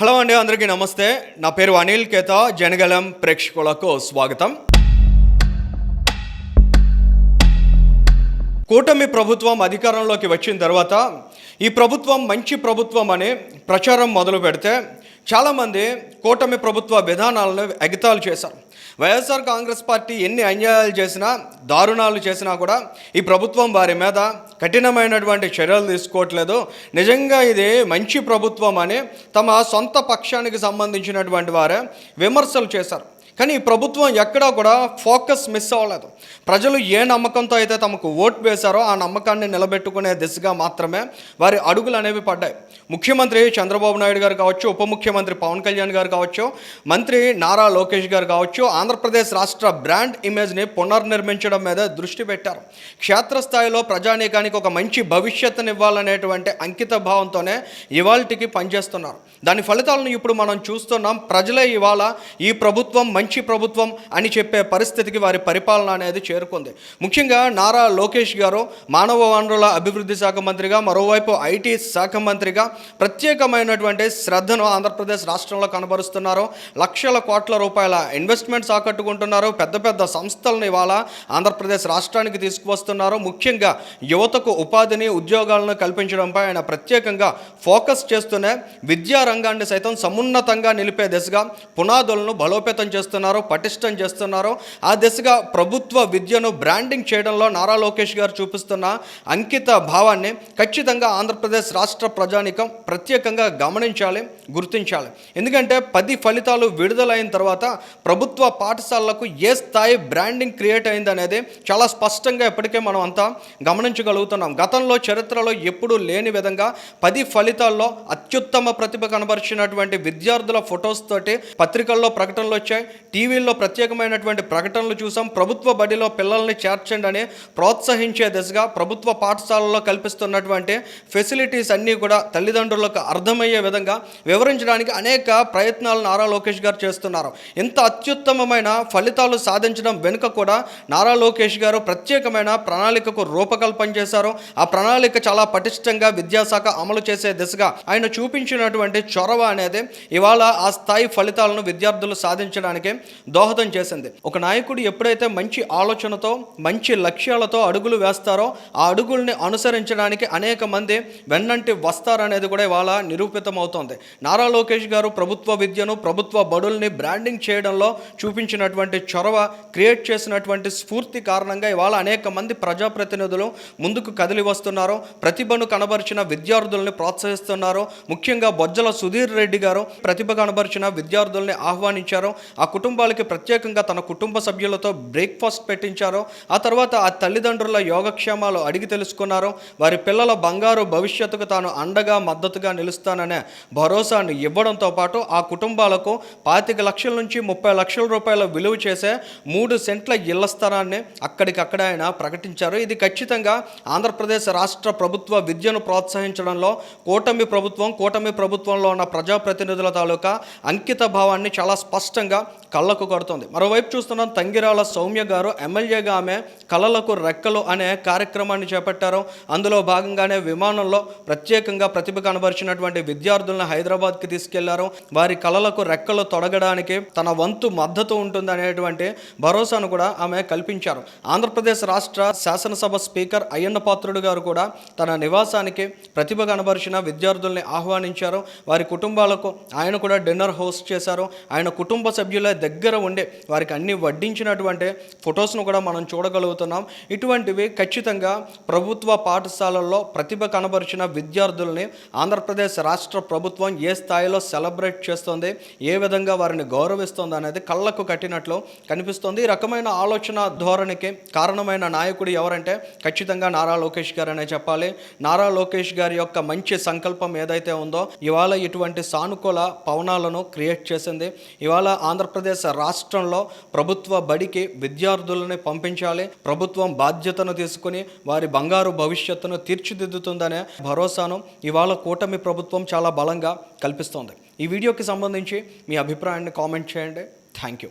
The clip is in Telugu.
హలో అండి, అందరికీ నమస్తే. నా పేరు అనిల్ కేతా. జనగలం ప్రేక్షకులకు స్వాగతం. కూటమి ప్రభుత్వం అధికారంలోకి వచ్చిన తర్వాత ఈ ప్రభుత్వం మంచి ప్రభుత్వం అని ప్రచారం మొదలు పెడితే చాలామంది కూటమి ప్రభుత్వ విధానాలను ఎగతాళి చేశారు. వైఎస్ఆర్ కాంగ్రెస్ పార్టీ ఎన్ని అన్యాయాలు చేసినా, దారుణాలు చేసినా కూడా ఈ ప్రభుత్వం వారి మీద కఠినమైనటువంటి చర్యలు తీసుకోవట్లేదు. నిజంగా ఇది మంచి ప్రభుత్వం అని తమ సొంత పక్షానికి సంబంధించినటువంటి వారే విమర్శలు చేశారు. కానీ ఈ ప్రభుత్వం ఎక్కడా కూడా ఫోకస్ మిస్ అవ్వలేదు. ప్రజలు ఏ నమ్మకంతో అయితే తమకు ఓటు వేశారో ఆ నమ్మకాన్ని నిలబెట్టుకునే దిశగా మాత్రమే వారి అడుగులు అనేవి పడ్డాయి. ముఖ్యమంత్రి చంద్రబాబు నాయుడు గారు కావచ్చు, ఉప ముఖ్యమంత్రి పవన్ కళ్యాణ్ గారు కావచ్చు, మంత్రి నారా లోకేష్ గారు కావచ్చు, ఆంధ్రప్రదేశ్ రాష్ట్ర బ్రాండ్ ఇమేజ్ని పునర్నిర్మించడం మీద దృష్టి పెట్టారు. క్షేత్రస్థాయిలో ప్రజానీకానికి ఒక మంచి భవిష్యత్తుని ఇవ్వాలనేటువంటి అంకిత భావంతోనే ఇవాళకి పనిచేస్తున్నారు. దాని ఫలితాలను ఇప్పుడు మనం చూస్తున్నాం. ప్రజలే ఇవాళ ఈ ప్రభుత్వం మంచి ప్రభుత్వం అని చెప్పే పరిస్థితికి వారి పరిపాలన అనేది చేరుకుంది. ముఖ్యంగా నారా లోకేష్ గారు మానవ వనరుల అభివృద్ధి శాఖ మంత్రిగా, మరోవైపు ఐటీ శాఖ మంత్రిగా ప్రత్యేకమైనటువంటి శ్రద్ధను ఆంధ్రప్రదేశ్ రాష్ట్రంలో కనబరుస్తున్నారు. లక్షల కోట్ల రూపాయల ఇన్వెస్ట్మెంట్స్ ఆకట్టుకుంటున్నారు. పెద్ద పెద్ద సంస్థలను ఇవాళ ఆంధ్రప్రదేశ్ రాష్ట్రానికి తీసుకువస్తున్నారు. ముఖ్యంగా యువతకు ఉపాధిని, ఉద్యోగాలను కల్పించడంపై ఆయన ప్రత్యేకంగా ఫోకస్ చేస్తూనే విద్యా రంగాన్ని సైతం సమున్నతంగా నిలిపే దిశగా పునాదులను బలోపేతం చేస్తున్నారు, పటిష్టం చేస్తున్నారు. ఆ దిశగా ప్రభుత్వ విద్యను బ్రాండింగ్ చేయడంలో నారా లోకేష్ గారు చూపిస్తున్న అంకిత భావాన్ని ఖచ్చితంగా ఆంధ్రప్రదేశ్ రాష్ట్ర ప్రజానీకం ప్రత్యేకంగా గమనించాలి, గుర్తించాలి. ఎందుకంటే 10 ఫలితాలు విడుదలైన తర్వాత ప్రభుత్వ పాఠశాలలకు ఏ స్థాయి బ్రాండింగ్ క్రియేట్ అయింది అనేది చాలా స్పష్టంగా ఇప్పటికే మనం అంతా గమనించగలుగుతున్నాం. గతంలో చరిత్రలో ఎప్పుడూ లేని విధంగా 10 ఫలితాల్లో అత్యుత్తమ ప్రతిభ కనబరిచినటువంటి విద్యార్థుల ఫొటోస్ తోటి పత్రికల్లో ప్రకటనలు వచ్చాయి, టీవీల్లో ప్రత్యేకమైనటువంటి ప్రకటనలు చూసాం. ప్రభుత్వ బడిలో పిల్లల్ని చేర్చండి అని ప్రోత్సహించే దిశగా ప్రభుత్వ పాఠశాలలో కల్పిస్తున్నటువంటి ఫెసిలిటీస్ అన్నీ కూడా తల్లిదండ్రులకు అర్థమయ్యే విధంగా వివరించడానికి అనేక ప్రయత్నాలు నారా లోకేష్ గారు చేస్తున్నారు. ఇంత అత్యుత్తమమైన ఫలితాలు సాధించడం వెనుక కూడా నారా లోకేష్ గారు ప్రత్యేకమైన ప్రణాళికకు రూపకల్పన చేశారు. ఆ ప్రణాళిక చాలా పటిష్టంగా విద్యాశాఖ అమలు చేసే దిశగా ఆయన చూపించినటువంటి చొరవ అనేది ఇవాళ ఆ స్థాయి ఫలితాలను విద్యార్థులు సాధించడానికి దోహదం చేసింది. ఒక నాయకుడు ఎప్పుడైతే మంచి ఆలోచనతో, మంచి లక్ష్యాలతో అడుగులు వేస్తారో ఆ అడుగుల్ని అనుసరించడానికి అనేక మంది వెన్నంటి వస్తారనేది కూడా ఇవాళ నిరూపితమవుతోంది. నారా లోకేష్ గారు ప్రభుత్వ విద్యను, ప్రభుత్వ బడుల్ని బ్రాండింగ్ చేయడంలో చూపించినటువంటి చొరవ, క్రియేట్ చేసినటువంటి స్ఫూర్తి కారణంగా ఇవాళ అనేక మంది ప్రజాప్రతినిధులు ముందుకు కదిలి వస్తున్నారు. ప్రతిభను కనబరిచిన విద్యార్థుల్ని ప్రోత్సహిస్తున్నారు. ముఖ్యంగా బొజ్జల సుధీర్ రెడ్డి గారు ప్రతిభ కనబరిచిన విద్యార్థుల్ని ఆహ్వానించారు. ఆ కుటుంబాలకి ప్రత్యేకంగా తన కుటుంబ సభ్యులతో బ్రేక్ఫాస్ట్ పెట్టించారు. ఆ తర్వాత ఆ తల్లిదండ్రుల యోగక్షేమాలు అడిగి తెలుసుకున్నారు. వారి పిల్లల బంగారు భవిష్యత్తుకు తాను అండగా, మద్దతుగా నిలుస్తాననే భరోసాను ఇవ్వడంతో పాటు ఆ కుటుంబాలకు 25 లక్షల నుంచి 30 లక్షల రూపాయల విలువ చేసే 3 సెంట్ల ఇళ్ల స్థలాన్ని అక్కడికక్కడ ఆయన ప్రకటించారు. ఇది ఖచ్చితంగా ఆంధ్రప్రదేశ్ రాష్ట్ర ప్రభుత్వ విద్యను ప్రోత్సహించడంలో కూటమి ప్రభుత్వంలో ఉన్న ప్రజాప్రతినిధుల తాలూకా అంకిత భావాన్ని చాలా స్పష్టంగా కళ్ళకు కడుతుంది. మరోవైపు చూస్తున్నాం, తంగిరాల సౌమ్య గారు ఎమ్మెల్యేగా ఆమె కళలకు రెక్కలు అనే కార్యక్రమాన్ని చేపట్టారు. అందులో భాగంగానే విమానంలో ప్రత్యేకంగా ప్రతిభ కనబరిచినటువంటి విద్యార్థులను హైదరాబాద్కి తీసుకెళ్లారు. వారి కళలకు రెక్కలు తొడగడానికి తన వంతు మద్దతు ఉంటుంది అనేటువంటి భరోసాను కూడా ఆమె కల్పించారు. ఆంధ్రప్రదేశ్ రాష్ట్ర శాసనసభ స్పీకర్ అయ్యన్న పాత్రుడు గారు కూడా తన నివాసానికి ప్రతిభ కనబరిచిన విద్యార్థుల్ని ఆహ్వానించారు. వారి కుటుంబాలకు ఆయన కూడా డిన్నర్ హోస్ట్ చేశారు. ఆయన కుటుంబ సభ్యుల దగ్గర ఉండే వారికి అన్ని వడ్డించినటువంటి ఫొటోస్ను కూడా మనం చూడగలుగుతున్నాం. ఇటువంటివి ఖచ్చితంగా ప్రభుత్వ పాఠశాలల్లో ప్రతిభ కనబరిచిన విద్యార్థుల్ని ఆంధ్రప్రదేశ్ రాష్ట్ర ప్రభుత్వం ఏ స్థాయిలో సెలబ్రేట్ చేస్తుంది, ఏ విధంగా వారిని గౌరవిస్తుంది అనేది కళ్ళకు కట్టినట్లు కనిపిస్తుంది. ఈ రకమైన ఆలోచన ధోరణికి కారణమైన నాయకుడు ఎవరంటే ఖచ్చితంగా నారా లోకేష్ గారు అనే చెప్పాలి. నారా లోకేష్ గారి యొక్క మంచి సంకల్పం ఏదైతే ఉందో ఇవాళ ఇటువంటి సానుకూల పవనాలను క్రియేట్ చేసింది. ఇవాళ ఆంధ్రప్రదేశ్ రాష్ట్రంలో ప్రభుత్వ బడికి విద్యార్థులని పంపించాలి, ప్రభుత్వం బాధ్యతను తీసుకుని వారి బంగారు భవిష్యత్తును తీర్చిదిద్దుతుందనే భరోసాను ఇవాళ కూటమి ప్రభుత్వం చాలా బలంగా కల్పిస్తోంది. ఈ వీడియోకి సంబంధించి మీ అభిప్రాయాన్ని కామెంట్ చేయండి. Thank you.